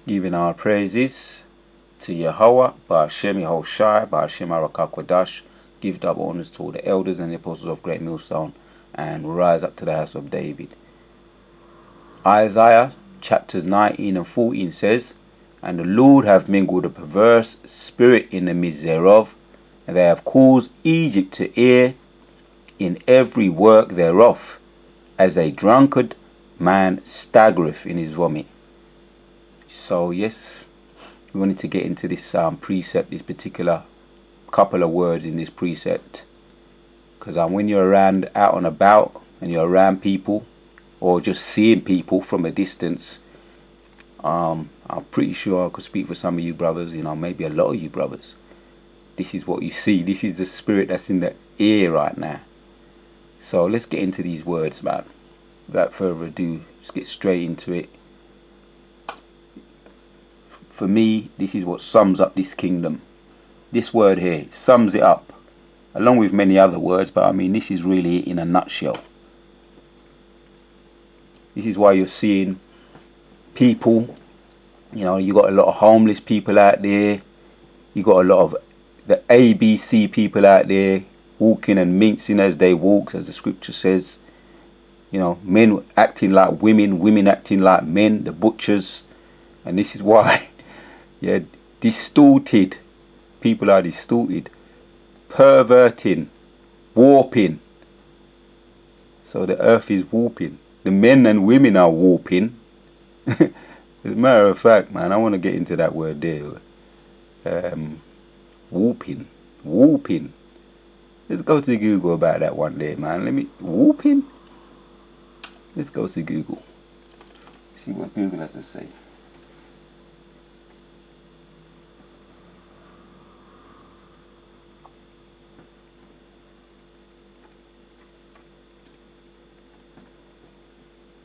Giving our praises to Yahweh, Ba'ashem Yehoshai, Ba'ashem Arakakwadash. Give double honors to all the elders and the apostles of Great Millstone, and rise up to the house of David. Isaiah chapters 19 and 14 says, "And the Lord hath mingled a perverse spirit in the midst thereof, and they have caused Egypt to err in every work thereof, as a drunkard man staggereth in his vomit." So yes, we wanted to get into this precept, this particular couple of words in this precept, because when you're around, out and about, and you're around people, or just seeing people from a distance, I'm pretty sure I could speak for some of you brothers, maybe a lot of you brothers. This is what you see. This is the spirit that's in the air right now. So let's get into these words, man. Without further ado, let's get straight into it. For me, this is what sums up this kingdom. This word here sums it up, along with many other words, but I mean, this is really in a nutshell. This is why you're seeing people, you got a lot of homeless people out there. You got a lot of the ABC people out there, walking and mincing as they walk, as the scripture says. Men acting like women, women acting like men, the butchers. And this is why, distorted. People are distorted, perverting, warping. So the earth is warping. The men and women are warping. As a matter of fact, man, I want to get into that word there. Warping. Let's go to Google about that one day, man. Warping? Let's go to Google. See what Google has to say.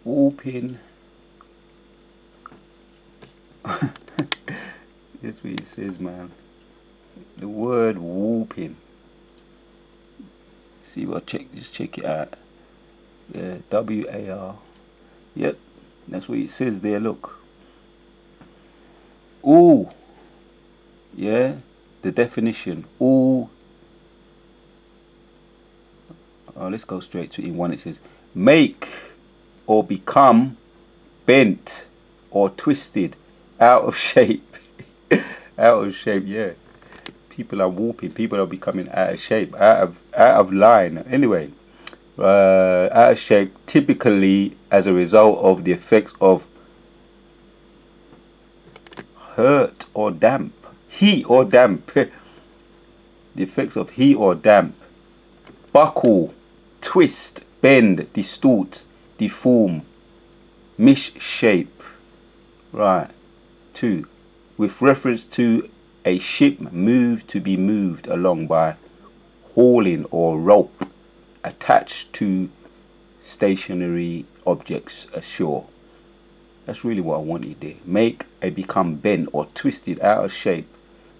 Warping. That's what it says, man. The word warping. See what? Just check it out. Yeah, WAR. Yep, that's what it says there. Look. Ooh. Yeah, the definition. Ooh. Oh, let's go straight to it. In one, it says make or become bent or twisted, out of shape. Out of shape, yeah. People are warping. People are becoming out of shape, out of line. Anyway, out of shape, typically as a result of the effects of heat or damp. The effects of heat or damp. Buckle, twist, bend, distort, deform, misshape. Right. 2. With reference to a ship moved to be moved along by hauling or rope attached to stationary objects ashore. That's really what I wanted there. Make a become bent or twisted, out of shape.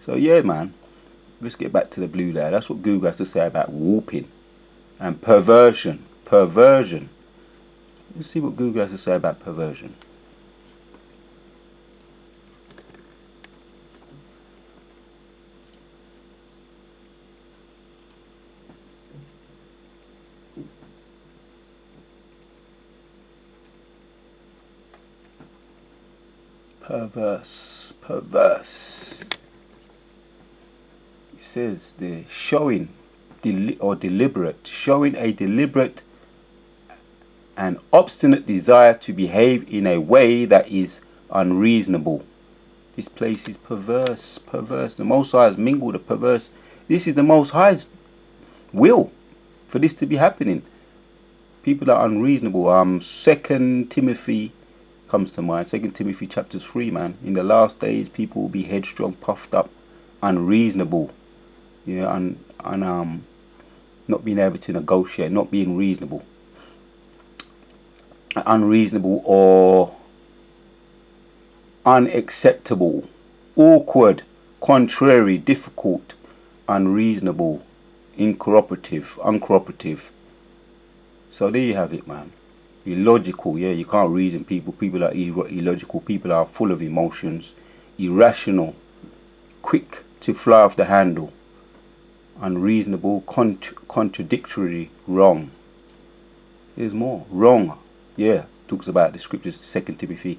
So yeah, man, let's get back to the blue layer. That's what Google has to say about warping and perversion. Let's see what Google has to say about perversion. Perverse. It says they're showing showing a deliberate and obstinate desire to behave in a way that is unreasonable. This place is perverse. The Most High has mingled a perverse. This is the Most High's will for this to be happening. People are unreasonable. 2 Timothy comes to mind. 2 Timothy chapters 3, man. In the last days, people will be headstrong, puffed up, unreasonable. And not being able to negotiate, not being reasonable. Unreasonable or unacceptable, awkward, contrary, difficult, unreasonable, uncooperative. So there you have it, man. illogical. Yeah, you can't reason people. People are illogical. People are full of emotions, irrational, quick to fly off the handle, unreasonable, contradictory, wrong. There's more. Wrong. Yeah, talks about the scriptures, 2 Timothy.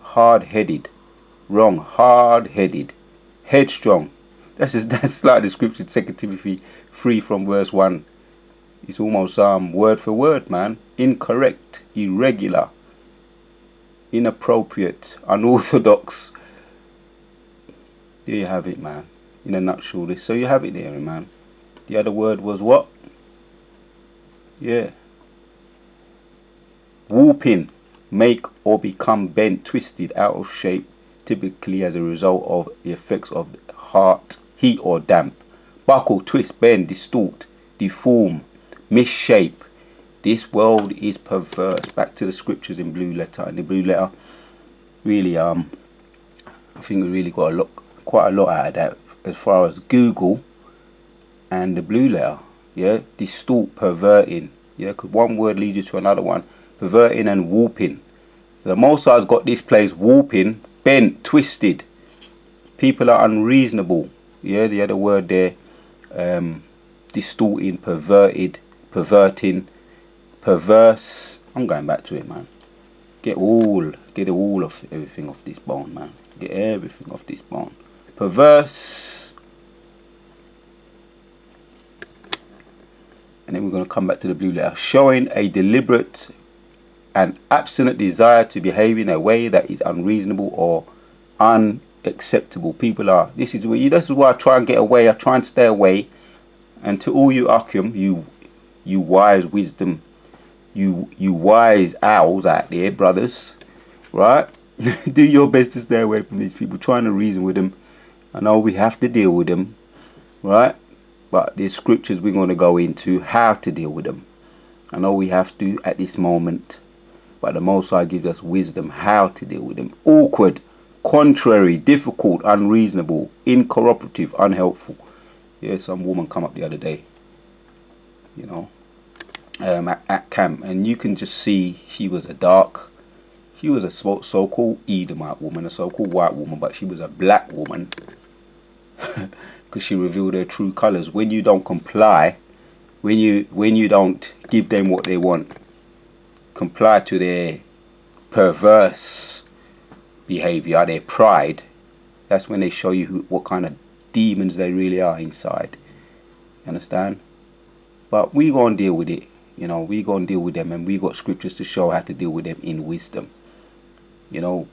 Hard-headed. Wrong. Hard-headed. Headstrong. That's like the scripture, 2 Timothy 3 from verse 1. It's almost word for word, man. Incorrect, irregular, inappropriate, unorthodox. There you have it, man. In a nutshell, so you have it there, man. The other word was what? Yeah. Warping, make or become bent, twisted, out of shape, typically as a result of the effects of heat, heat or damp. Buckle, twist, bend, distort, deform, misshape. This world is perverse. Back to the scriptures in blue letter. In the blue letter, really, I think we really got quite a lot out of that as far as Google and the blue letter. Yeah, distort, perverting. Yeah, because one word leads you to another one. Perverting and warping. So the Most High's got this place warping, bent, twisted. People are unreasonable. Yeah, the other word there, distorting, perverted, perverting, perverse. I'm going back to it, man. Get all of everything off this bone, man. Get everything off this bone. Perverse. And then we're going to come back to the blue letter. Showing a deliberate and absolute desire to behave in a way that is unreasonable or unacceptable. People are, this is why I try and get away. I try and stay away. And to all you Akim, you wise wisdom, you wise owls out there, brothers, right? Do your best to stay away from these people, trying to reason with them. I know we have to deal with them, right? But there's scriptures we're going to go into how to deal with them. I know we have to at this moment, but the Most High gives us wisdom how to deal with them. Awkward, contrary, difficult, unreasonable, incooperative, unhelpful. Yeah, some woman come up the other day, you know, at camp, and you can just see she was a so-called Edomite woman, a so-called white woman, but she was a black woman because she revealed her true colors. When you don't comply, when you don't give them what they want, comply to their perverse behavior, their pride, that's when they show you what kind of demons they really are inside. You understand? But we gonna deal with it. You know, we gonna deal with them, and we got scriptures to show how to deal with them in wisdom. You know,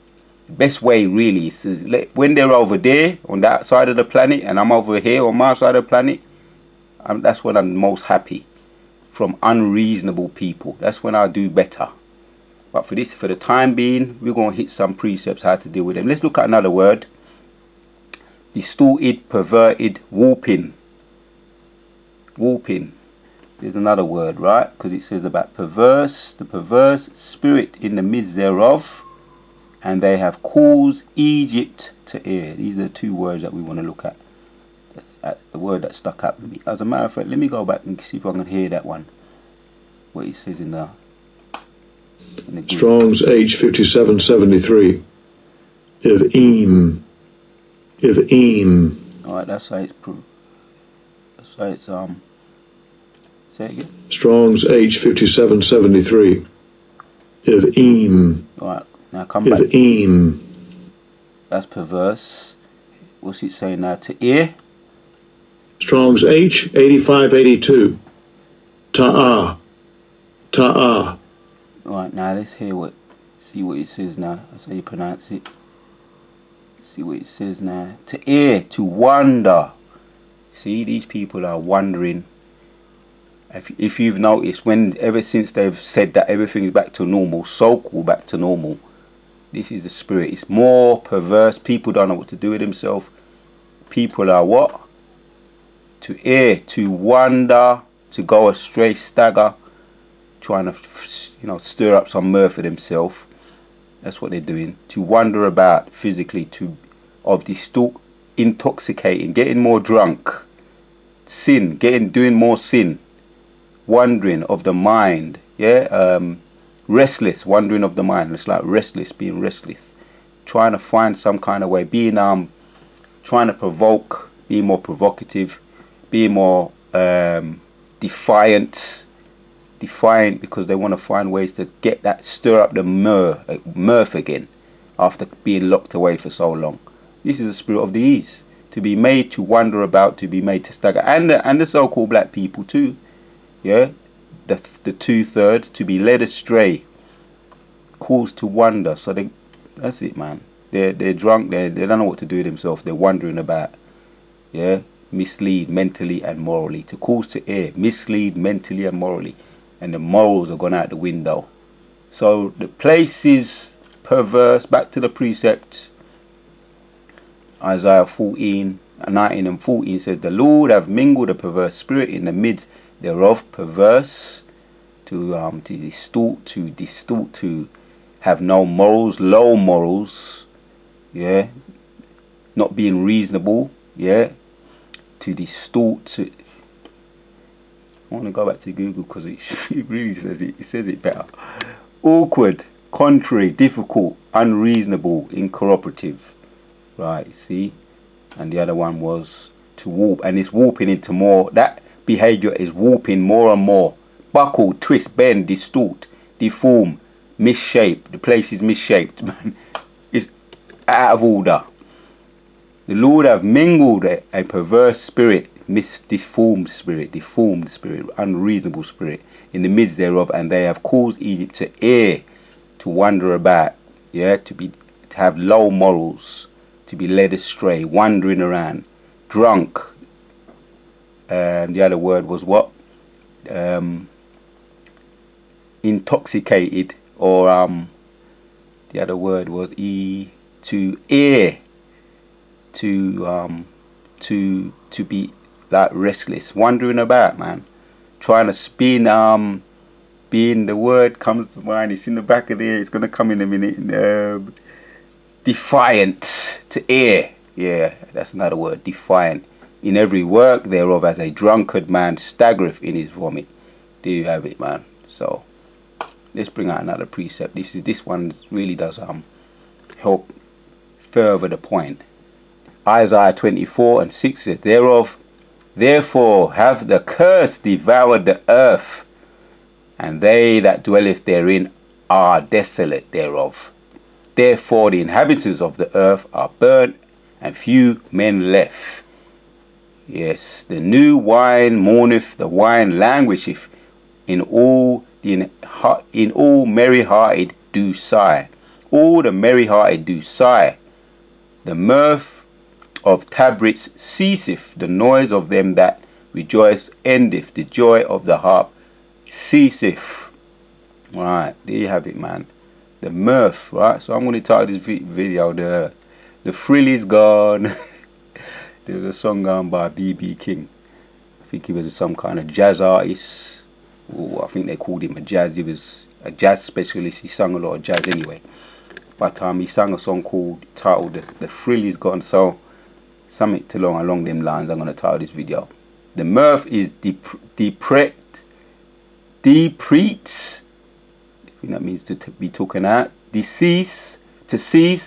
the best way really is to when they're over there on that side of the planet and I'm over here on my side of the planet, that's when I'm most happy. From unreasonable people, that's when I do better. But for the time being, we're gonna hit some precepts how to deal with them. Let's look at another word. Distorted, perverted, warping. Warping. There's another word, right? Because it says about perverse, the perverse spirit in the midst thereof, and they have caused Egypt to err. These are the two words that we want to look at. The word that stuck out with me. As a matter of fact, let me go back and see if I can hear that one. What it says in the Strong's H5773. If Alright, that's how it's proved. That's how it's say it again. Strong's H5773. If Alright, now come back. If That's perverse. What's it saying now? To ear? Strong's H8582. Ta'ah. Alright, now let's see what it says now. That's how you pronounce it. See what it says now. To err, to wander. See, these people are wandering. If you've noticed, ever since they've said that everything is back to normal, so-called back to normal, this is the spirit. It's more perverse. People don't know what to do with themselves. People are what? To err, to wander, to go astray, stagger, trying to, stir up some mirth for themselves. That's what they're doing. To wander about physically, intoxicating, getting more drunk, sin, doing more sin, wandering of the mind, yeah, Restless, wandering of the mind. It's like restless, being restless, trying to find some kind of way, being trying to provoke, being more provocative, being more defiant because they want to find ways to get that, stir up the mirth again after being locked away for so long. This is the spirit of the ease, to be made to wander about, to be made to stagger, and the so-called black people too. Yeah, the 2/3 to be led astray, caused to wander. So that's it, man. They're drunk. They don't know what to do with themselves. They're wandering about. Yeah, mislead mentally and morally. To cause to err, mislead mentally and morally, and the morals are gone out the window. So the place is perverse. Back to the precept. Isaiah 19 and 14 says, "The Lord have mingled a perverse spirit in the midst thereof." Perverse, to distort, to have no morals, low morals. Yeah, not being reasonable. Yeah, to distort. I want to go back to Google because it really says it better. Awkward, contrary, difficult, unreasonable, incooperative. Right, see? And the other one was to warp, and it's warping into more. That behavior is warping more and more. Buckle, twist, bend, distort, deform, misshape. The place is misshaped, man. It's out of order. The Lord have mingled a perverse spirit, deformed spirit, unreasonable spirit in the midst thereof, and they have caused Egypt to err, to wander about, yeah, to have low morals, to be led astray, wandering around, drunk. The other word was what? Intoxicated, or the other word was to err, to be like restless, wandering about, man, trying to spin. Being, the word comes to mind. It's in the back of there. It's gonna come in a minute. Defiant, to err. Yeah, that's another word. Defiant. In every work thereof, as a drunkard man staggereth in his vomit. Do you have it, man? So let's bring out another precept. This one really does help further the point. Isaiah 24 and 6 says, Therefore have the curse devoured the earth, and they that dwelleth therein are desolate thereof. Therefore the inhabitants of the earth are burnt, and few men left. Yes, the new wine mourneth, the wine languisheth, in all merry-hearted do sigh. All the merry-hearted do sigh. The mirth of tabrets ceaseth, the noise of them that rejoice endeth, the joy of the harp ceaseth. Right, there you have it, man. The mirth, right? So I'm going to title this video, the thrill is gone. There was a song by B.B. King. I think he was some kind of jazz artist. I think they called him he was a jazz specialist. He sang a lot of jazz anyway. But he sang a song titled The Thrill Is Gone. So something along them lines I'm going to title this video. The mirth is depreets. I think that means to be taken out. To cease,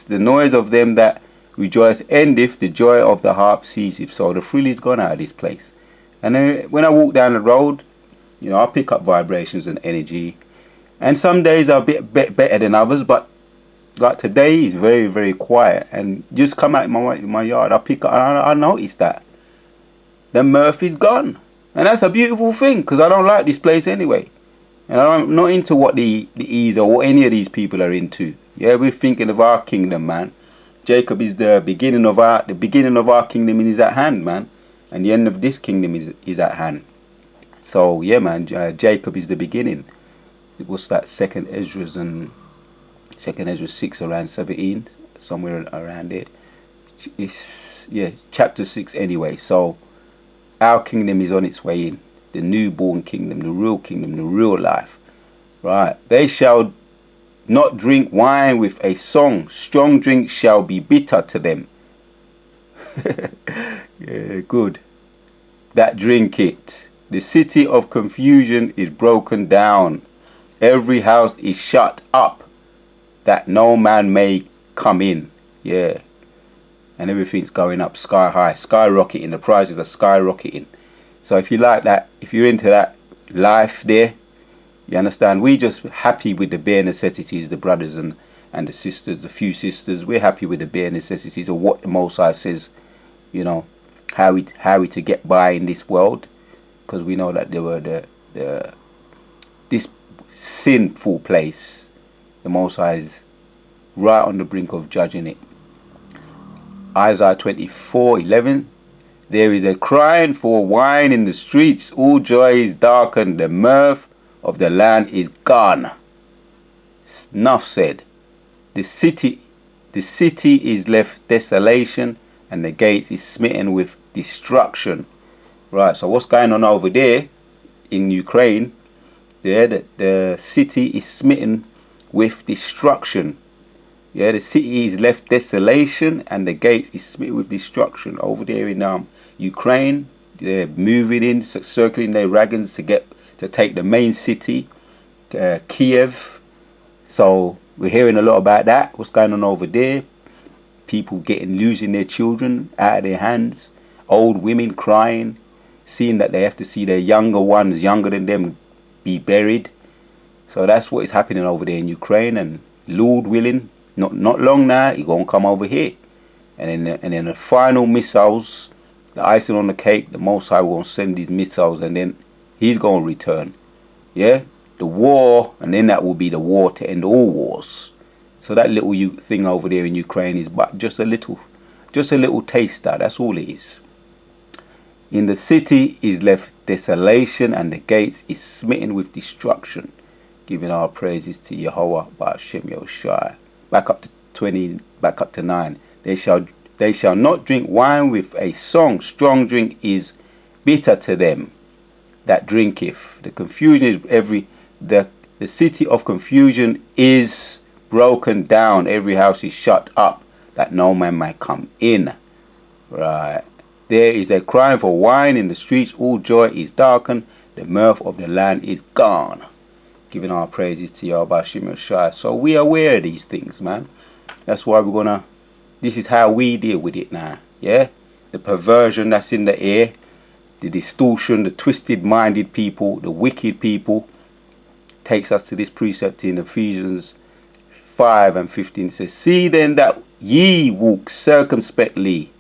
the noise of them that rejoice endeth, the joy of the harp ceaseth. So the thrill is gone out of this place. And then when I walk down the road, you know, I pick up vibrations and energy. And some days are a bit better than others, but like today is very, very quiet. And just come out in my yard, I noticed that the mirth is gone. And that's a beautiful thing, because I don't like this place anyway. And I'm not into what the ease or what any of these people are into. Yeah, we're thinking of our kingdom, man. Jacob is the beginning of our kingdom is at hand, man. And the end of this kingdom is at hand. So yeah, man, Jacob is the beginning. It was that second Ezra 6 around 17, somewhere around it. It's chapter 6 anyway. So our kingdom is on its way in. The newborn kingdom, the real life. Right. They shall not drink wine with a song. Strong drink shall be bitter to them. Yeah, good. That drink it. The city of confusion is broken down. Every house is shut up, that no man may come in. Yeah. And everything's going up sky high, skyrocketing. The prices are skyrocketing. So if you like that, if you're into that life there, you understand, we just happy with the bare necessities, the brothers and the sisters, the few sisters. We're happy with the bare necessities of what the Most High says, you know, how we to get by in this world, because we know that there were this sinful place. The Most High is right on the brink of judging it. Isaiah 24:11. There is a crying for wine in the streets. All joy is darkened. The mirth of the land is gone. Enough said. The city is left desolation, and the gates is smitten with destruction. Right. So what's going on over there in Ukraine? There, the city is smitten with destruction. Yeah, the city is left desolation, and the gates is smitten with destruction. Over there in Ukraine, they're moving in, circling their wagons to take the main city, Kiev. So we're hearing a lot about that. What's going on over there? People losing their children out of their hands. Old women crying, seeing that they have to see their younger ones, younger than them, be buried. So that's what is happening over there in Ukraine. And Lord willing, not long now, he's gonna come over here, and then the final missiles, the icing on the cake, the Most High will send these missiles, and then he's gonna return. Yeah, the war, and then that will be the war to end all wars. So that little thing over there in Ukraine is but just a little taster. That's all it is. In the city is left desolation, and the gates is smitten with destruction. Giving our praises to Yahweh Ba'ashem Yahushua. Back up to 9. They shall not drink wine with a song. Strong drink is bitter to them that drinketh. The confusion is the city of confusion is broken down. Every house is shut up, that no man may come in. Right. There is a crying for wine in the streets. All joy is darkened. The mirth of the land is gone. Giving our praises to Yahweh Shimon Shai. So we are aware of these things, man. That's why this is how we deal with it now. Yeah? The perversion that's in the air, the distortion, the twisted minded people, the wicked people, takes us to this precept in Ephesians 5:15. It says, see then that ye walk circumspectly,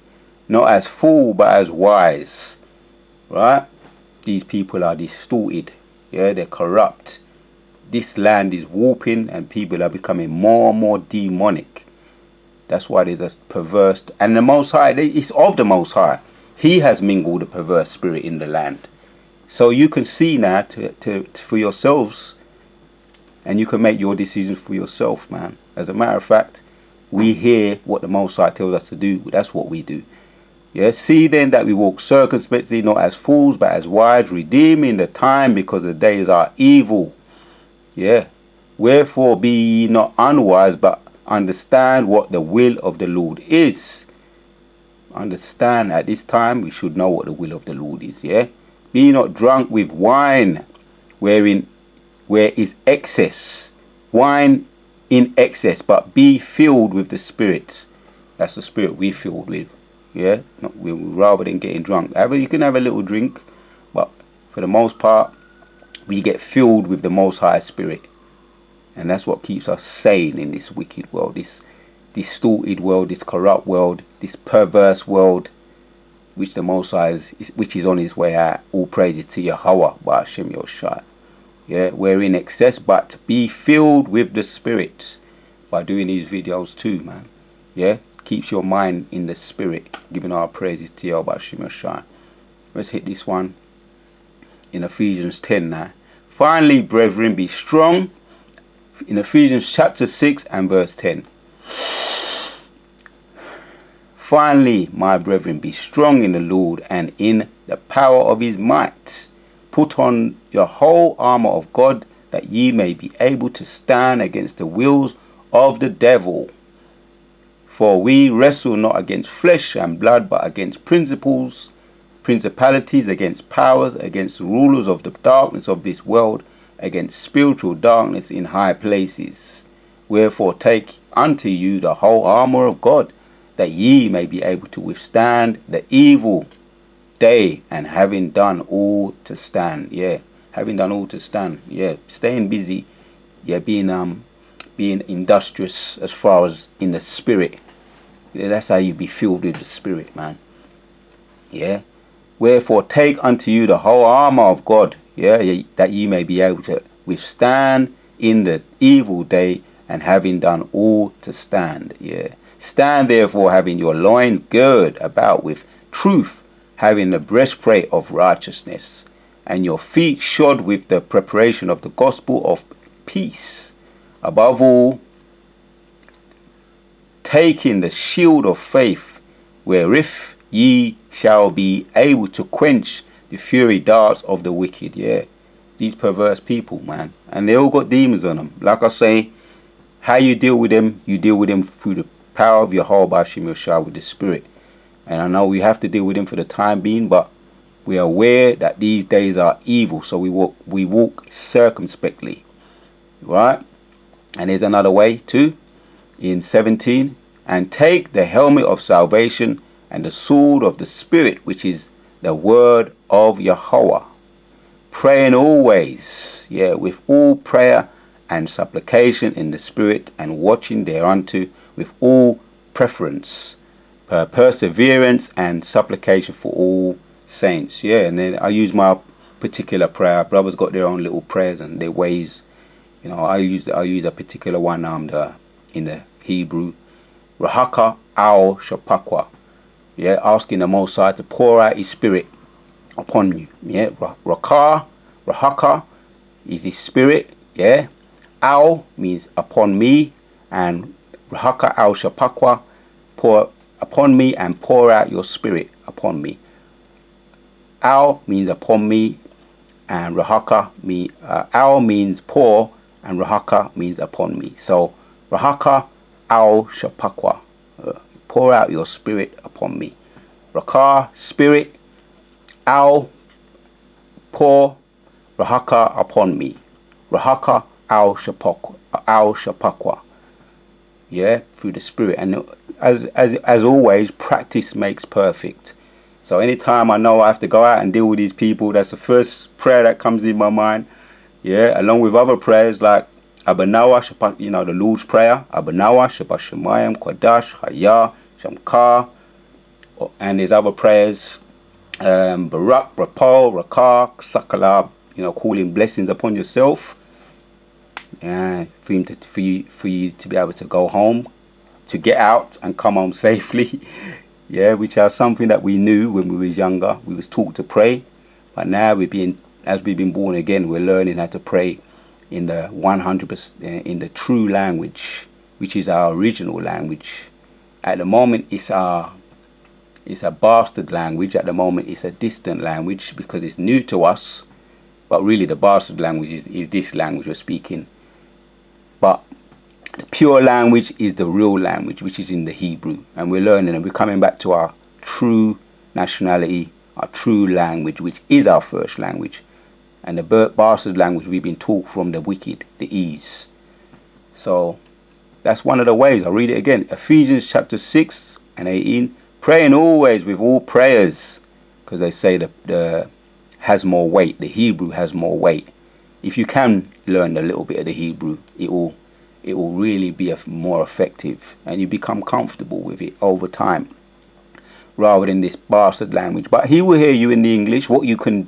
not as fool but as wise. Right? These people are distorted. Yeah, they're corrupt. This land is warping, and people are becoming more and more demonic. That's why there's a perverse, and the Most High, it's of the Most High. He has mingled a perverse spirit in the land. So you can see now for yourselves, and you can make your decisions for yourself, man. As a matter of fact, we hear what the Most High tells us to do. That's what we do. Yeah, see then that we walk circumspectly, not as fools, but as wise, redeeming the time, because the days are evil. Yeah. Wherefore be ye not unwise, but understand what the will of the Lord is. Understand, at this time we should know what the will of the Lord is. Yeah. Be not drunk with wine, where is excess. Wine in excess, but be filled with the Spirit. That's the Spirit we filled with. Yeah. Rather than getting drunk. You can have a little drink, but for the most part, we get filled with the Most High Spirit. And that's what keeps us sane in this wicked world, this distorted world, this corrupt world, this perverse world, which the Most High which is on his way out. All praises to Yahweh Ba'ashem Yahushua. Yeah, we're in excess, but be filled with the Spirit by doing these videos too, man. Yeah, keeps your mind in the Spirit, giving our praises to Yahweh Ba'ashem Yahushua. Let's hit this one in Ephesians 10 now. Finally, brethren, be strong. In Ephesians chapter 6 and verse 10. Finally, my brethren, be strong in the Lord and in the power of his might. Put on your whole armor of God, that ye may be able to stand against the wills of the devil. For we wrestle not against flesh and blood, but against principalities, against powers, against the rulers of the darkness of this world, against spiritual darkness in high places. Wherefore take unto you the whole armour of God, that ye may be able to withstand the evil day, and having done all to stand. Yeah, having done all to stand. Yeah, staying busy. Yeah, being industrious as far as in the spirit. Yeah, that's how you be filled with the spirit, man. Yeah. Wherefore take unto you the whole armour of God, yeah, that ye may be able to withstand in the evil day, and having done all to stand. Yeah. Stand therefore, having your loins girded about with truth, having the breastplate of righteousness, and your feet shod with the preparation of the gospel of peace. Above all, taking the shield of faith, wherewith ye shall be able to quench the fiery darts of the wicked. Yeah, these perverse people, man, and they all got demons on them. Like I say, how you deal with them through the power of your whole Bashim Yoshua with the spirit. And I know we have to deal with them for the time being, but we are aware that these days are evil, so we walk circumspectly, right? And there's another way too, in 17, and take the helmet of salvation and the sword of the Spirit, which is the word of Yahweh, praying always, yeah, with all prayer and supplication in the Spirit, and watching thereunto with all preference, perseverance and supplication for all saints. Yeah, and then I use my particular prayer. Brothers got their own little prayers and their ways. You know, I use a particular one in the Hebrew, Rahaka Al Shapakwa. Yeah, asking the Most High to pour out His Spirit upon you. Yeah, Rahaka is His Spirit. Yeah, Al means upon me, and Rahaka Al Shapakwa, pour upon me and pour out your Spirit upon me. Al means upon me, and Rahaka Al means pour, and Rahaka means upon me. So Rahaka Al Shapakwa, pour out your Spirit upon me. Raka, Spirit. Al, pour. Rahaka, upon me. Rahaka Al Shapakwa. Yeah, through the Spirit. And as always, practice makes perfect. So anytime I know I have to go out and deal with these people, that's the first prayer that comes in my mind. Yeah, along with other prayers like Abanawa, the Lord's Prayer, Abanawa, Shabbat Shemayim, Kodash, Hayah, Shamkar, and there's other prayers, Barak, Rapal, Rakar, Sakala, calling blessings upon yourself, and for you to be able to go home, to get out and come home safely. Yeah, which are something that we knew when we was younger. We was taught to pray, but now as we've been born again, we're learning how to pray in the 100% in the true language, which is our original language. At the moment, it's a bastard language. At the moment, it's a distant language because it's new to us. But really, the bastard language is this language we're speaking. But the pure language is the real language, which is in the Hebrew. And we're learning, and we're coming back to our true nationality, our true language, which is our first language. And the bastard language we've been taught from the wicked, the ease. So that's one of the ways. I'll read it again. Ephesians chapter 6 and 18. Praying always with all prayers. Because they say the has more weight. The Hebrew has more weight. If you can learn a little bit of the Hebrew, it will really be more effective. And you become comfortable with it over time. Rather than this bastard language. But he will hear you in the English. What you can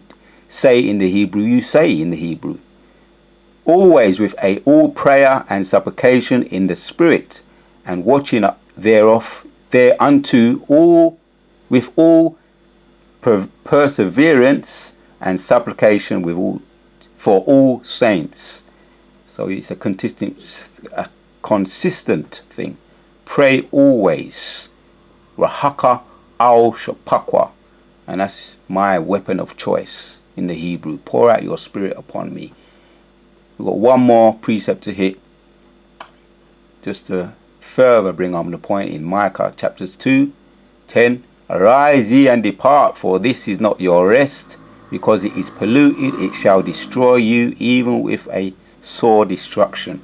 say in the Hebrew, you say in the Hebrew. Always with all prayer and supplication in the Spirit, and watching thereunto all with all perseverance and supplication for all saints. So it's a consistent thing. Pray always. Rahaka al Shapakwa, and that's my weapon of choice. In the Hebrew, pour out your Spirit upon me. We've got one more precept to hit, just to further bring on the point in Micah chapters 2:10. Arise ye and depart, for this is not your rest, because it is polluted, it shall destroy you, even with a sore destruction.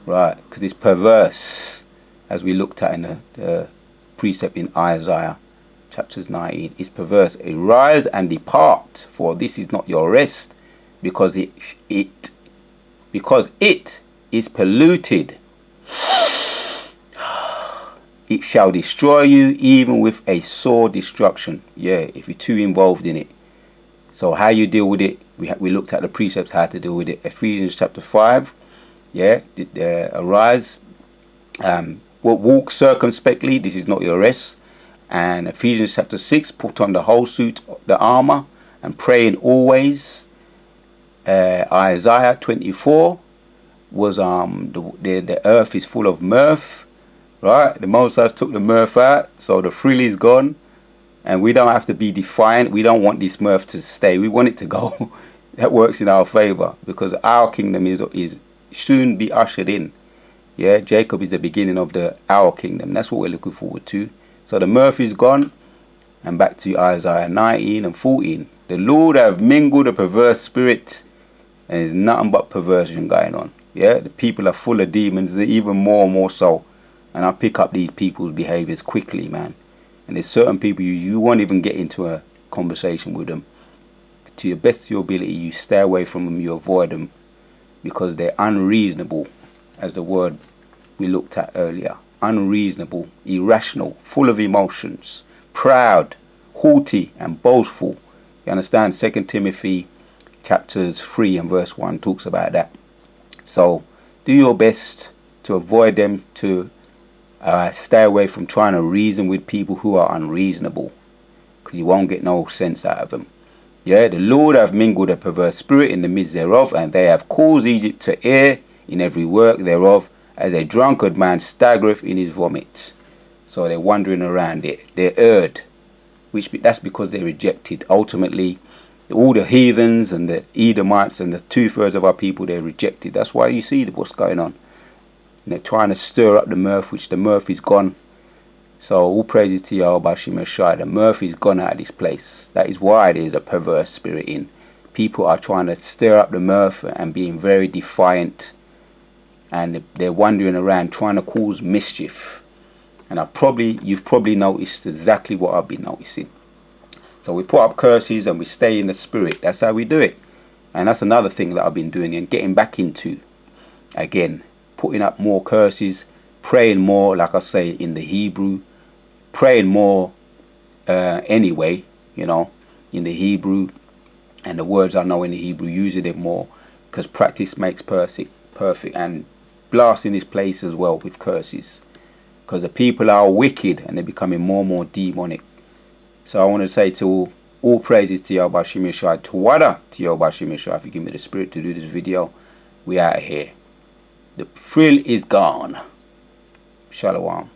Right, because it's perverse, as we looked at in the precept in Isaiah chapters 19. It's perverse. Arise and depart, for this is not your rest, because it is polluted. It shall destroy you, even with a sore destruction. Yeah, if you're too involved in it. So how you deal with it, we looked at the precepts how to deal with it. Ephesians chapter 5, yeah, arise, walk circumspectly, this is not your rest. And Ephesians chapter 6, put on the whole suit, the armor, and praying always. Isaiah 24 was the earth is full of mirth, right? The Moses took the mirth out, so the frill is gone. And we don't have to be defiant. We don't want this mirth to stay. We want it to go. That works in our favor, because our kingdom is soon be ushered in. Yeah, Jacob is the beginning of our kingdom. That's what we're looking forward to. So the mirth is gone. And back to Isaiah 19 and 14. The Lord have mingled a perverse spirit, and there's nothing but perversion going on. Yeah, the people are full of demons, even more and more so. And I pick up these people's behaviors quickly, man. And there's certain people you won't even get into a conversation with them. To your best of your ability, you stay away from them, you avoid them, because they're unreasonable, as the word we looked at earlier. Unreasonable, irrational, full of emotions, proud, haughty and boastful. You understand? 2 Timothy chapters 3 and verse 1 talks about that. So do your best to avoid them, to stay away from trying to reason with people who are unreasonable, because you won't get no sense out of them. Yeah, the Lord have mingled a perverse spirit in the midst thereof, and they have caused Egypt to err in every work thereof, as a drunkard man staggereth in his vomit. So they're wandering around it. They're erred, that's because they rejected. Ultimately, all the heathens and the Edomites and the 2/3 of our people, they're rejected. That's why you see what's going on. They're trying to stir up the mirth, which the mirth is gone. So all praises to Yahweh Shema Shai. The mirth is gone out of this place. That is why there is a perverse spirit in. People are trying to stir up the mirth and being very defiant. And they're wandering around trying to cause mischief. And you've probably noticed exactly what I've been noticing. So we put up curses and we stay in the spirit. That's how we do it. And that's another thing that I've been doing and getting back into again. Putting up more curses, praying more, like I say, in the Hebrew, praying more anyway, you know, in the Hebrew, and the words I know in the Hebrew, using it more, because practice makes perfect, and blasting this place as well with curses, because the people are wicked and they're becoming more and more demonic. So I want to say to all praises to Yahweh Shema Shai, Tawada to Yahweh Shema Shai, if you give me the spirit to do this video. We out of here. The frill is gone. Shalom.